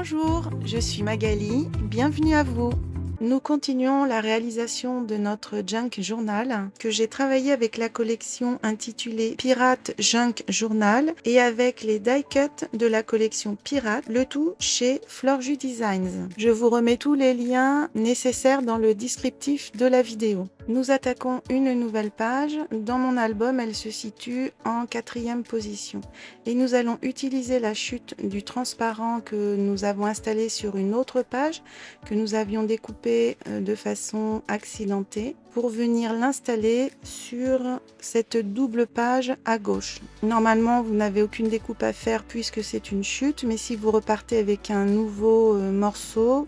Bonjour, je suis Magali, bienvenue à vous. Nous continuons la réalisation de notre Junk Journal que j'ai travaillé avec la collection intitulée Pirate Junk Journal et avec les die cuts de la collection Pirate, le tout chez Florju Designs. Je vous remets tous les liens nécessaires dans le descriptif de la vidéo. Nous attaquons une nouvelle page. Dans mon album, elle se situe en 4e position. Et nous allons utiliser la chute du transparent que nous avons installé sur une autre page que nous avions découpée de façon accidentée pour venir l'installer sur cette double page à gauche. Normalement, vous n'avez aucune découpe à faire puisque c'est une chute, mais si vous repartez avec un nouveau morceau,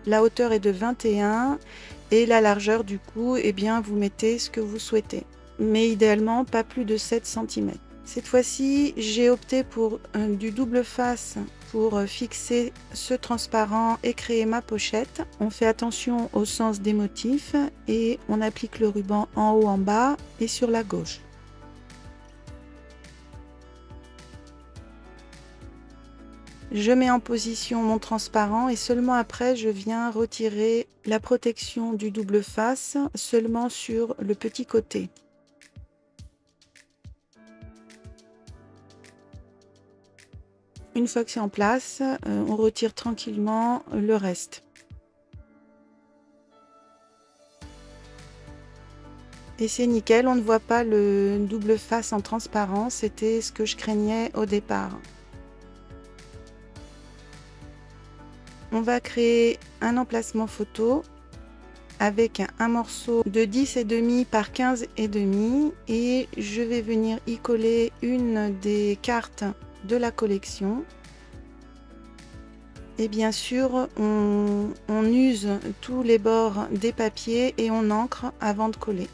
la hauteur est de 21 et la largeur du coup, eh bien, vous mettez ce que vous souhaitez. Mais idéalement, pas plus de 7 cm. Cette fois-ci, j'ai opté pour du double face pour fixer ce transparent et créer ma pochette. On fait attention au sens des motifs et on applique le ruban en haut, en bas et sur la gauche. Je mets en position mon transparent et seulement après je viens retirer la protection du double face seulement sur le petit côté. Une fois que c'est en place, on retire tranquillement le reste. Et c'est nickel, on ne voit pas le double face en transparent, c'était ce que je craignais au départ. On va créer un emplacement photo avec un morceau de 10,5 par 15,5 et je vais venir y coller une des cartes de la collection. Et bien sûr, on use tous les bords des papiers et on encre avant de coller.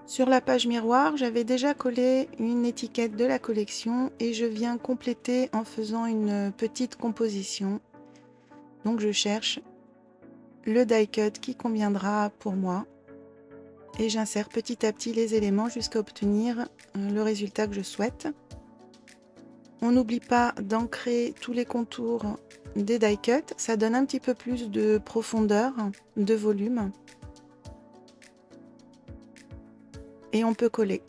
Sur la page miroir, j'avais déjà collé une étiquette de la collection et je viens compléter en faisant une petite composition. Donc je cherche le die cut qui conviendra pour moi et j'insère petit à petit les éléments jusqu'à obtenir le résultat que je souhaite. On n'oublie pas d'ancrer tous les contours des die cuts, ça donne un petit peu plus de profondeur, de volume. Et on peut coller.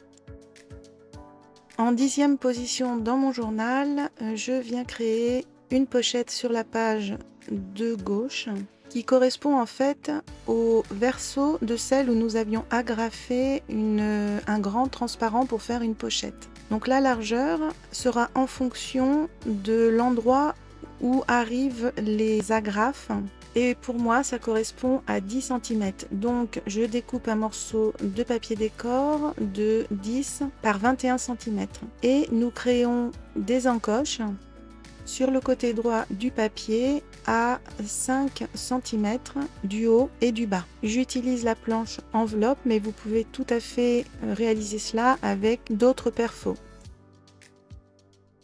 En 10e position dans mon journal, je viens créer une pochette sur la page de gauche qui correspond en fait au verso de celle où nous avions agrafé un grand transparent pour faire une pochette. Donc la largeur sera en fonction de l'endroit où arrivent les agrafes. Et pour moi, ça correspond à 10 cm. Donc, je découpe un morceau de papier décor de 10 par 21 cm. Et nous créons des encoches sur le côté droit du papier à 5 cm du haut et du bas. J'utilise la planche enveloppe, mais vous pouvez tout à fait réaliser cela avec d'autres perfos.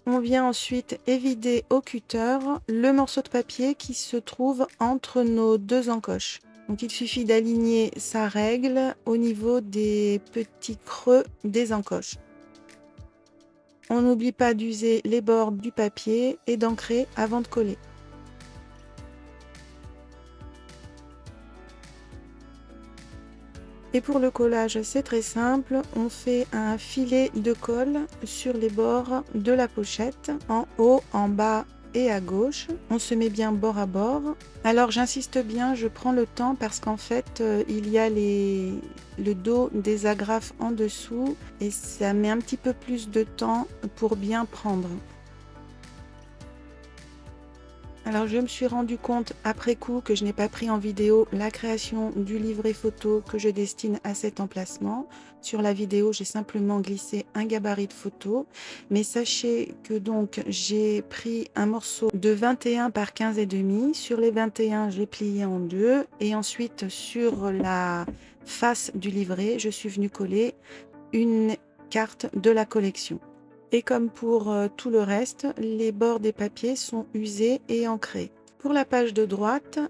On vient ensuite évider au cutter le morceau de papier qui se trouve entre nos deux encoches. Donc il suffit d'aligner sa règle au niveau des petits creux des encoches. On n'oublie pas d'user les bords du papier et d'ancrer avant de coller. Et pour le collage, c'est très simple, on fait un filet de colle sur les bords de la pochette, en haut, en bas et à gauche. On se met bien bord à bord. Alors j'insiste bien, je prends le temps parce qu'en fait, il y a le dos des agrafes en dessous et ça met un petit peu plus de temps pour bien prendre. Alors je me suis rendu compte après coup que je n'ai pas pris en vidéo la création du livret photo que je destine à cet emplacement. Sur la vidéo, j'ai simplement glissé un gabarit de photo. Mais sachez que donc j'ai pris un morceau de 21 par 15,5. Sur les 21, j'ai plié en deux. Et ensuite, sur la face du livret, je suis venue coller une carte de la collection. Et comme pour tout le reste, les bords des papiers sont usés et ancrés. Pour la page de droite,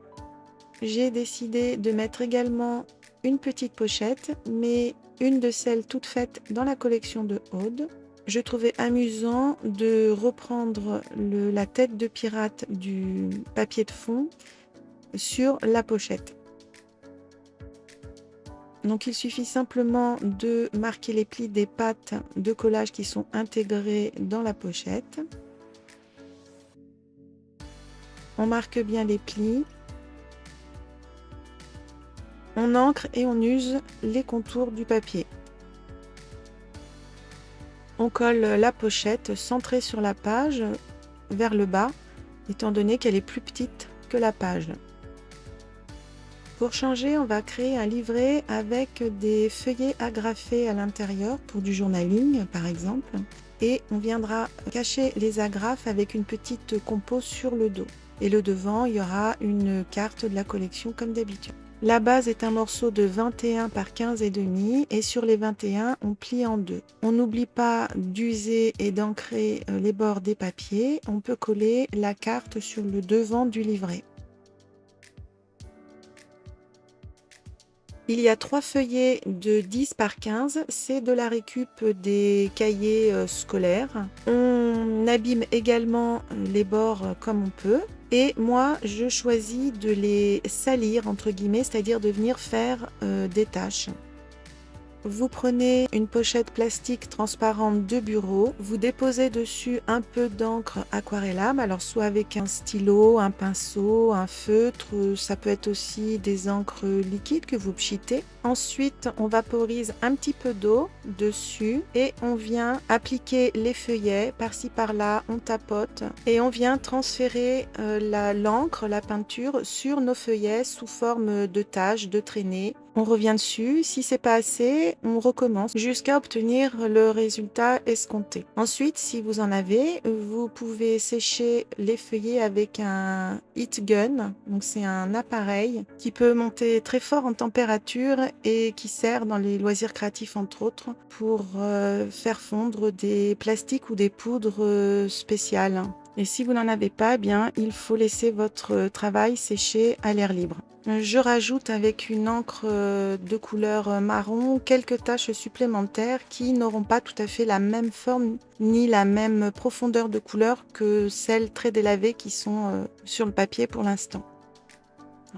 j'ai décidé de mettre également une petite pochette, mais une de celles toutes faites dans la collection de Aude. Je trouvais amusant de reprendre la tête de pirate du papier de fond sur la pochette. Donc il suffit simplement de marquer les plis des pattes de collage qui sont intégrés dans la pochette. On marque bien les plis. On encre et on use les contours du papier. On colle la pochette centrée sur la page vers le bas, étant donné qu'elle est plus petite que la page. Pour changer, on va créer un livret avec des feuillets agrafés à l'intérieur pour du journaling par exemple. Et on viendra cacher les agrafes avec une petite compo sur le dos. Et le devant, il y aura une carte de la collection comme d'habitude. La base est un morceau de 21 par 15,5 et sur les 21, on plie en deux. On n'oublie pas d'user et d'ancrer les bords des papiers. On peut coller la carte sur le devant du livret. Il y a 3 feuillets de 10 par 15, c'est de la récup des cahiers scolaires. On abîme également les bords comme on peut. Et moi, je choisis de les salir, entre guillemets, c'est-à-dire de venir faire des taches. Vous prenez une pochette plastique transparente de bureau, vous déposez dessus un peu d'encre aquarellable, alors soit avec un stylo, un pinceau, un feutre, ça peut être aussi des encres liquides que vous pchitez. Ensuite, on vaporise un petit peu d'eau dessus et on vient appliquer les feuillets par-ci par-là, on tapote et on vient transférer l'encre, la peinture sur nos feuillets sous forme de taches, de traînées. On revient dessus, si c'est pas assez, on recommence jusqu'à obtenir le résultat escompté. Ensuite, si vous en avez, vous pouvez sécher les feuillets avec un heat gun. Donc c'est un appareil qui peut monter très fort en température et qui sert dans les loisirs créatifs entre autres pour faire fondre des plastiques ou des poudres spéciales. Et si vous n'en avez pas, eh bien, il faut laisser votre travail sécher à l'air libre. Je rajoute avec une encre de couleur marron quelques taches supplémentaires qui n'auront pas tout à fait la même forme ni la même profondeur de couleur que celles très délavées qui sont sur le papier pour l'instant.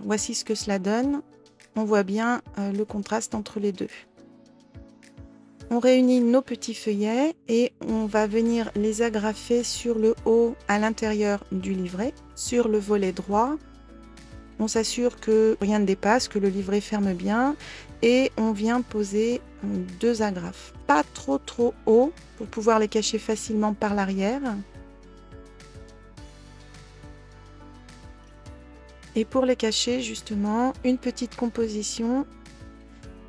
Voici ce que cela donne. On voit bien le contraste entre les deux. On réunit nos petits feuillets et on va venir les agrafer sur le haut à l'intérieur du livret, sur le volet droit. On s'assure que rien ne dépasse, que le livret ferme bien et on vient poser 2 agrafes. Pas trop haut pour pouvoir les cacher facilement par l'arrière. Et pour les cacher justement, une petite composition.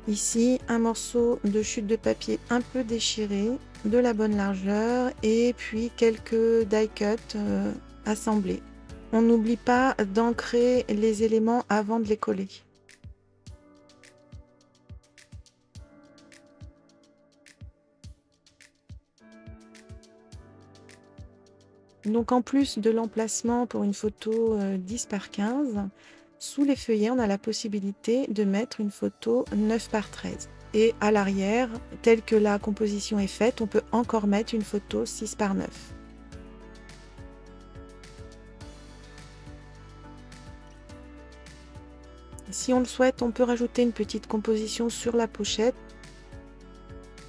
Ici, un morceau de chute de papier un peu déchiré, de la bonne largeur et puis quelques die cuts assemblés. On n'oublie pas d'ancrer les éléments avant de les coller. Donc en plus de l'emplacement pour une photo 10 par 15, sous les feuillets, on a la possibilité de mettre une photo 9 par 13. Et à l'arrière, telle que la composition est faite, on peut encore mettre une photo 6 par 9. Si on le souhaite, on peut rajouter une petite composition sur la pochette.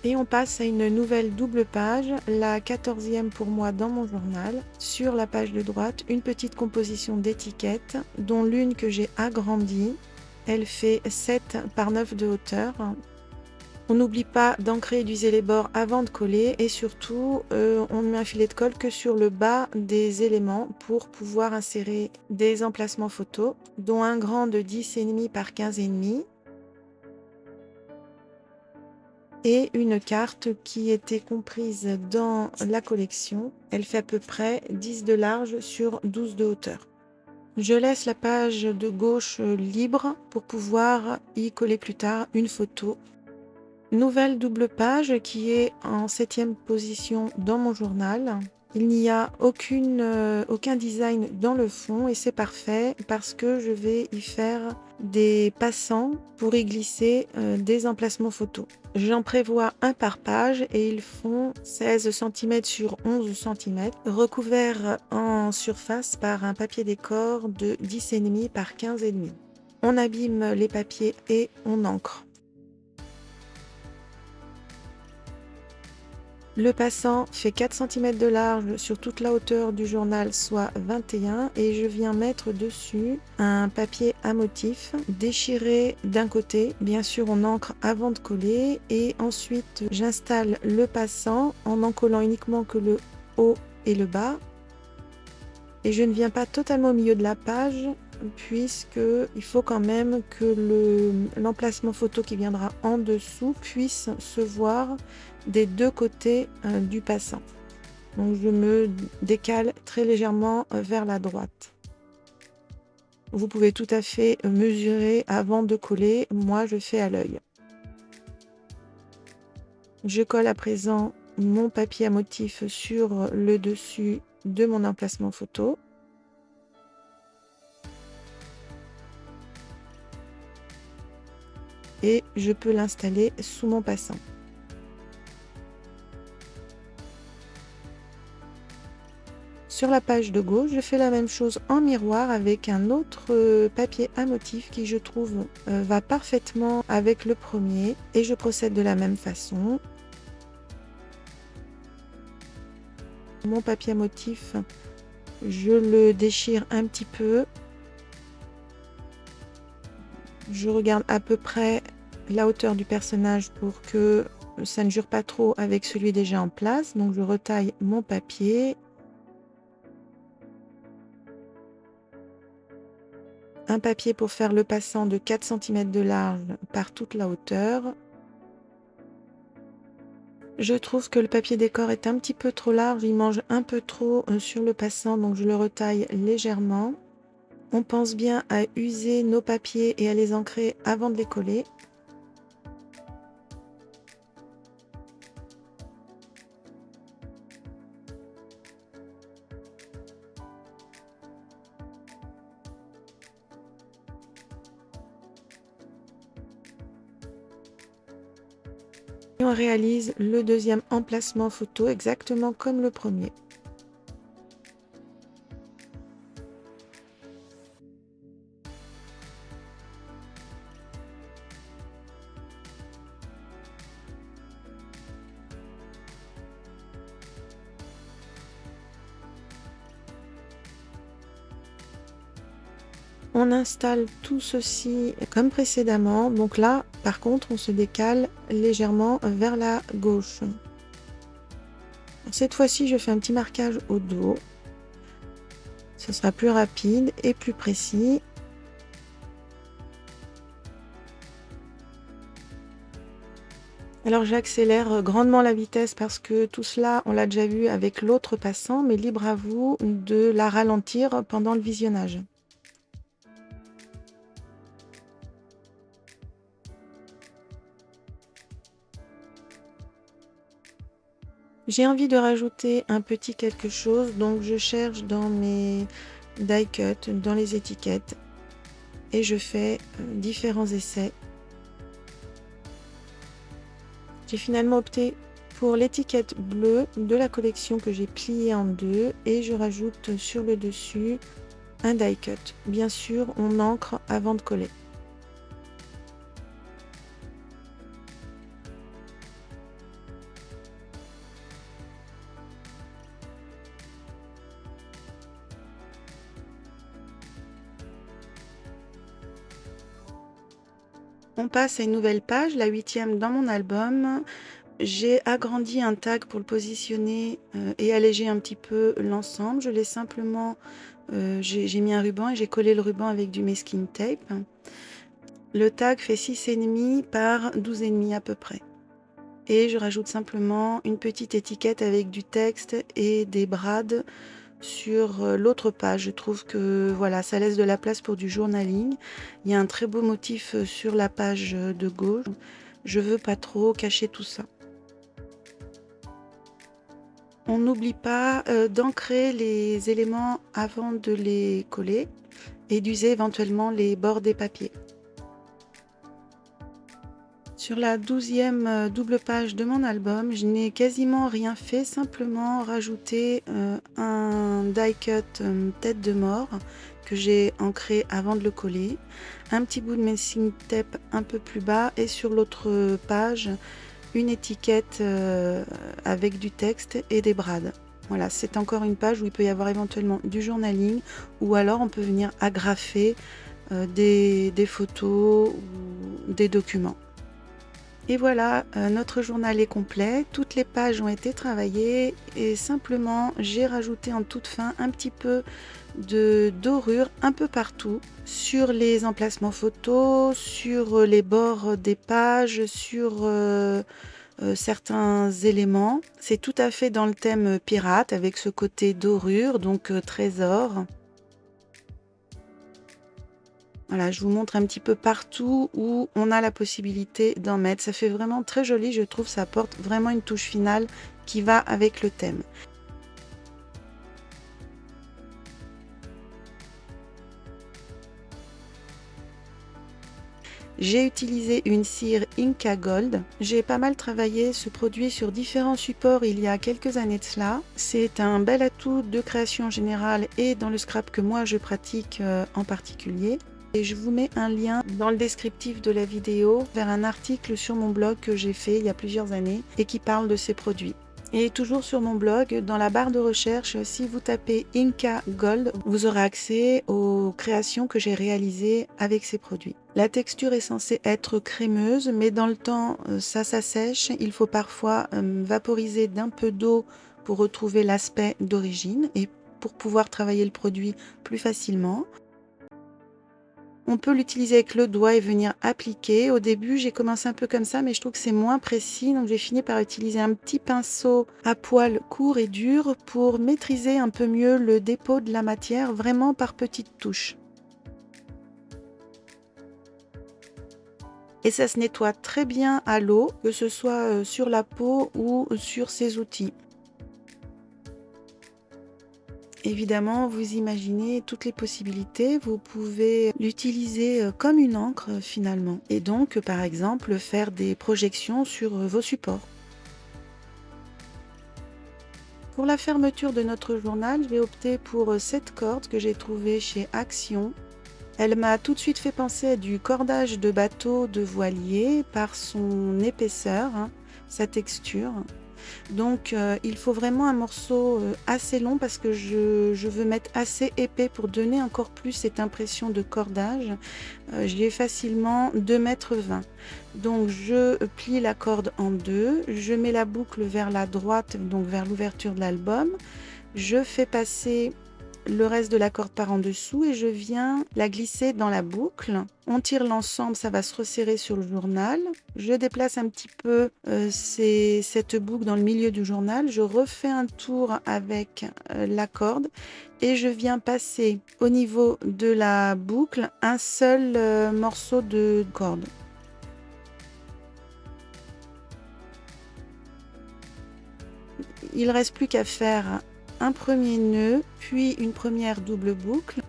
Et on passe à une nouvelle double page, la 14e pour moi dans mon journal. Sur la page de droite, une petite composition d'étiquettes, dont l'une que j'ai agrandie. Elle fait 7 par 9 de hauteur. On n'oublie pas d'ancrer et d'user les bords avant de coller et surtout on ne met un filet de colle que sur le bas des éléments pour pouvoir insérer des emplacements photos, dont un grand de 10,5 par 15,5 et une carte qui était comprise dans la collection. Elle fait à peu près 10 de large sur 12 de hauteur. Je laisse la page de gauche libre pour pouvoir y coller plus tard une photo. Nouvelle double page qui est en 7e position dans mon journal. Il n'y a aucun design dans le fond et c'est parfait parce que je vais y faire des passants pour y glisser des emplacements photos. J'en prévois un par page et ils font 16 cm sur 11 cm, recouverts en surface par un papier décor de 10,5 par 15,5. On abîme les papiers et on encre. Le passant fait 4 cm de large sur toute la hauteur du journal, soit 21, et je viens mettre dessus un papier à motif déchiré d'un côté. Bien sûr, on encre avant de coller et ensuite j'installe le passant en en collant uniquement que le haut et le bas. Et je ne viens pas totalement au milieu de la page puisque il faut quand même que l'emplacement photo qui viendra en dessous puisse se voir des deux côtés du passant. Donc je me décale très légèrement vers la droite. Vous pouvez tout à fait mesurer avant de coller, moi je fais à l'œil. Je colle à présent mon papier à motif sur le dessus de mon emplacement photo. Et je peux l'installer sous mon passant. Sur la page de gauche, je fais la même chose en miroir avec un autre papier à motif qui, je trouve, va parfaitement avec le premier et je procède de la même façon. Mon papier à motif, je le déchire un petit peu. Je regarde à peu près la hauteur du personnage pour que ça ne jure pas trop avec celui déjà en place. Donc je retaille mon papier. Un papier pour faire le passant de 4 cm de large par toute la hauteur. Je trouve que le papier décor est un petit peu trop large, il mange un peu trop sur le passant, donc je le retaille légèrement. On pense bien à user nos papiers et à les ancrer avant de les coller. Et on réalise le deuxième emplacement photo exactement comme le premier. On installe tout ceci comme précédemment. Donc là, par contre, on se décale légèrement vers la gauche. Cette fois-ci, je fais un petit marquage au dos. Ce sera plus rapide et plus précis. Alors j'accélère grandement la vitesse parce que tout cela, on l'a déjà vu avec l'autre passant, mais libre à vous de la ralentir pendant le visionnage. J'ai envie de rajouter un petit quelque chose, donc je cherche dans mes die cut, dans les étiquettes, et je fais différents essais. J'ai finalement opté pour l'étiquette bleue de la collection que j'ai pliée en deux et je rajoute sur le dessus un die cut. Bien sûr, on encre avant de coller. On passe à une nouvelle page, la 8e dans mon album. J'ai agrandi un tag pour le positionner et alléger un petit peu l'ensemble. Je l'ai simplement, j'ai mis un ruban et j'ai collé le ruban avec du masking tape. Le tag fait 6,5 par 12,5 à peu près. Et je rajoute simplement une petite étiquette avec du texte et des brades sur l'autre page. Je trouve que voilà, ça laisse de la place pour du journaling. Il y a un très beau motif sur la page de gauche. Je veux pas trop cacher tout ça. On n'oublie pas d'ancrer les éléments avant de les coller et d'user éventuellement les bords des papiers. Sur la 12e double page de mon album, je n'ai quasiment rien fait, simplement rajouté un die cut tête de mort que j'ai ancré avant de le coller, un petit bout de masking tape un peu plus bas et sur l'autre page une étiquette avec du texte et des brades. Voilà, c'est encore une page où il peut y avoir éventuellement du journaling ou alors on peut venir agrafer des photos ou des documents. Et voilà, notre journal est complet, toutes les pages ont été travaillées et simplement j'ai rajouté en toute fin un petit peu de dorure un peu partout, sur les emplacements photos, sur les bords des pages, sur certains éléments. C'est tout à fait dans le thème pirate avec ce côté dorure, donc trésor. Voilà, je vous montre un petit peu partout où on a la possibilité d'en mettre. Ça fait vraiment très joli, je trouve, ça apporte vraiment une touche finale qui va avec le thème. J'ai utilisé une cire Inca Gold. J'ai pas mal travaillé ce produit sur différents supports il y a quelques années de cela. C'est un bel atout de création générale et dans le scrap que moi je pratique en particulier. Et je vous mets un lien dans le descriptif de la vidéo vers un article sur mon blog que j'ai fait il y a plusieurs années et qui parle de ces produits. Et toujours sur mon blog, dans la barre de recherche, si vous tapez Inca Gold, vous aurez accès aux créations que j'ai réalisées avec ces produits. La texture est censée être crémeuse, mais dans le temps, ça s'assèche. Il faut parfois vaporiser d'un peu d'eau pour retrouver l'aspect d'origine et pour pouvoir travailler le produit plus facilement. On peut l'utiliser avec le doigt et venir appliquer. Au début, j'ai commencé un peu comme ça, mais je trouve que c'est moins précis. Donc, j'ai fini par utiliser un petit pinceau à poil court et dur pour maîtriser un peu mieux le dépôt de la matière, vraiment par petites touches. Et ça se nettoie très bien à l'eau, que ce soit sur la peau ou sur ces outils. Évidemment, vous imaginez toutes les possibilités. Vous pouvez l'utiliser comme une encre finalement. Et donc, par exemple, faire des projections sur vos supports. Pour la fermeture de notre journal, je vais opter pour cette corde que j'ai trouvée chez Action. Elle m'a tout de suite fait penser à du cordage de bateau de voilier par son épaisseur, sa texture. Donc il faut vraiment un morceau assez long parce que je veux mettre assez épais pour donner encore plus cette impression de cordage. J'ai facilement 2,20 m. Donc je plie la corde en deux, je mets la boucle vers la droite, donc vers l'ouverture de l'album. Je fais passer le reste de la corde par en dessous et je viens la glisser dans la boucle. On tire l'ensemble, ça va se resserrer sur le journal. Je déplace un petit peu cette boucle dans le milieu du journal. Je refais un tour avec la corde et je viens passer au niveau de la boucle un seul morceau de corde. Il ne reste plus qu'à faire un premier nœud, puis une première double boucle.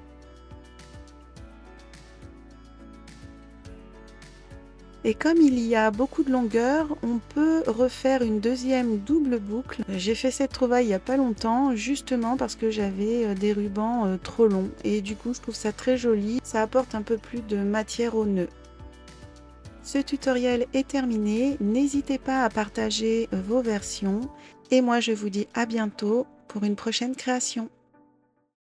Et comme il y a beaucoup de longueur, on peut refaire une deuxième double boucle. J'ai fait cette trouvaille il n'y a pas longtemps, justement parce que j'avais des rubans trop longs. Et du coup, je trouve ça très joli. Ça apporte un peu plus de matière au nœud. Ce tutoriel est terminé. N'hésitez pas à partager vos versions. Et moi, je vous dis à bientôt pour une prochaine création.